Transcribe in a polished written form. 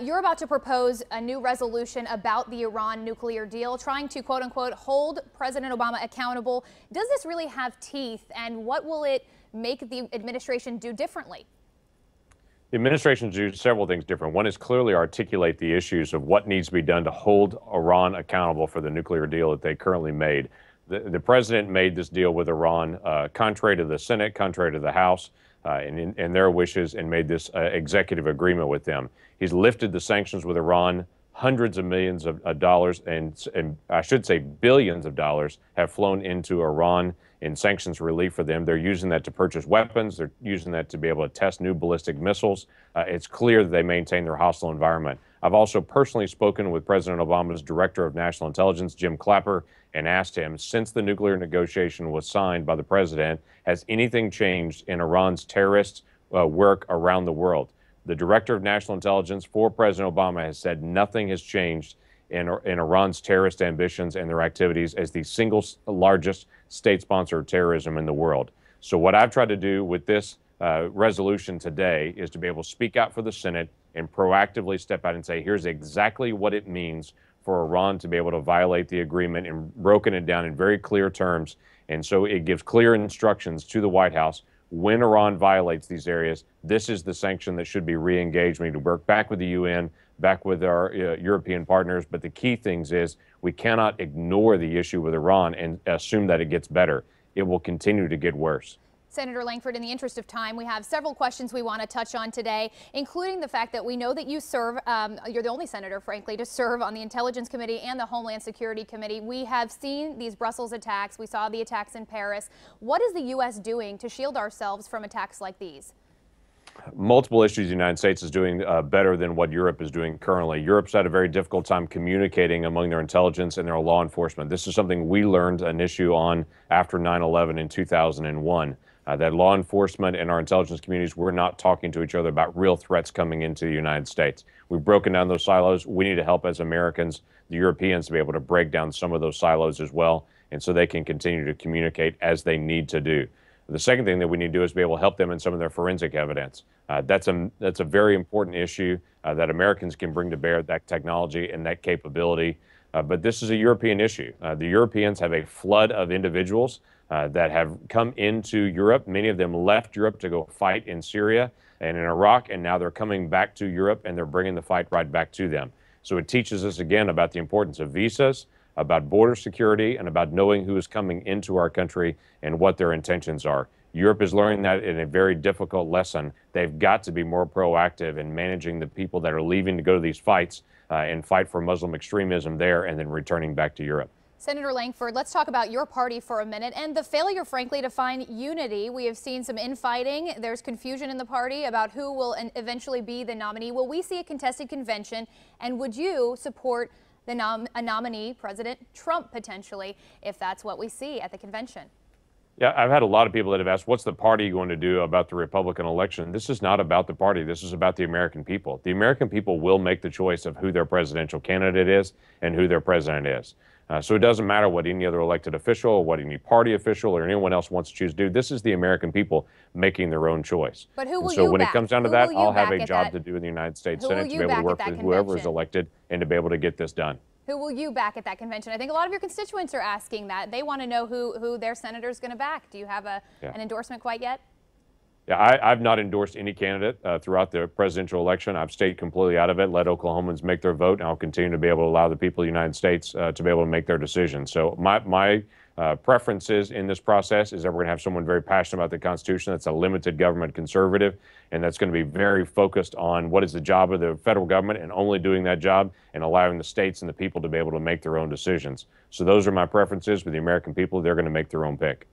You're about to propose a new resolution about the Iran nuclear deal, trying to, quote unquote, hold President Obama accountable. Does this really have teeth, and what will it make the administration do differently? The administration do several things different. One is clearly articulate the issues of what needs to be done to hold Iran accountable for the nuclear deal that they currently made. The president made this deal with Iran contrary to the Senate, contrary to the House, and their wishes, and made this executive agreement with them. He's lifted the sanctions with Iran. Hundreds of millions of dollars, and I should say billions of dollars, have flown into Iran in sanctions relief for them. They're using that to purchase weapons. They're using that to be able to test new ballistic missiles. It's clear that they maintain their hostile environment. I've also personally spoken with President Obama's Director of National Intelligence, Jim Clapper, and asked him, since the nuclear negotiation was signed by the president, has anything changed in Iran's terrorist work around the world? The Director of National Intelligence for President Obama has said nothing has changed in Iran's terrorist ambitions and their activities as the single largest state sponsor of terrorism in the world. So what I've tried to do with this resolution today is to be able to speak out for the Senate and proactively step out and say, here's exactly what it means for Iran to be able to violate the agreement, and broken it down in very clear terms. And so it gives clear instructions to the White House. When Iran violates these areas, this is the sanction that should be re-engaged. We need to work back with the UN, back with our European partners. But the key things is we cannot ignore the issue with Iran and assume that it gets better. It will continue to get worse. Senator Lankford, in the interest of time, we have several questions we want to touch on today, including the fact that we know that you serve, you're the only senator, frankly, to serve on the Intelligence Committee and the Homeland Security Committee. We have seen these Brussels attacks. We saw the attacks in Paris. What is the U.S. doing to shield ourselves from attacks like these? Multiple issues the United States is doing better than what Europe is doing currently. Europe's had a very difficult time communicating among their intelligence and their law enforcement. This is something we learned an issue on after 9/11 in 2001. That law enforcement and our intelligence communities were not talking to each other about real threats coming into the United States. We've broken down those silos. We need to help as Americans, the Europeans, to be able to break down some of those silos as well, and so they can continue to communicate as they need to do. The second thing that we need to do is be able to help them in some of their forensic evidence. That's a very important issue that Americans can bring to bear, that technology and that capability. But this is a European issue. The Europeans have a flood of individuals that have come into Europe. Many of them left Europe to go fight in Syria and in Iraq, and now they're coming back to Europe, and they're bringing the fight right back to them. So it teaches us again about the importance of visas, about border security, and about knowing who is coming into our country and what their intentions are. Europe is learning that in a very difficult lesson. They've got to be more proactive in managing the people that are leaving to go to these fights and fight for Muslim extremism there, and then returning back to Europe. Senator Lankford, let's talk about your party for a minute and the failure, frankly, to find unity. We have seen some infighting. There's confusion in the party about who will eventually be the nominee. Will we see a contested convention? And would you support a nominee, President Trump, potentially, if that's what we see at the convention? Yeah, I've had a lot of people that have asked, what's the party going to do about the Republican election? This is not about the party. This is about the American people. The American people will make the choice of who their presidential candidate is and who their president is. So it doesn't matter what any other elected official or what any party official or anyone else wants to choose to do. This is the American people making their own choice. But who will so you when back? it comes down to Who that, will you I'll have back a at job that? to do in the United States Who Senate will to you be able to back work at that with whoever is convention? elected and to be able to get this done. Who will you back at that convention? I think a lot of your constituents are asking that. They want to know who their senator is going to back. Do you have an endorsement quite yet? Yeah, I've not endorsed any candidate throughout the presidential election. I've stayed completely out of it, let Oklahomans make their vote, and I'll continue to be able to allow the people of the United States to be able to make their decision. So my preferences in this process is that we're going to have someone very passionate about the Constitution, that's a limited government conservative, and that's going to be very focused on what is the job of the federal government and only doing that job and allowing the states and the people to be able to make their own decisions. So those are my preferences. With the American people, they're going to make their own pick.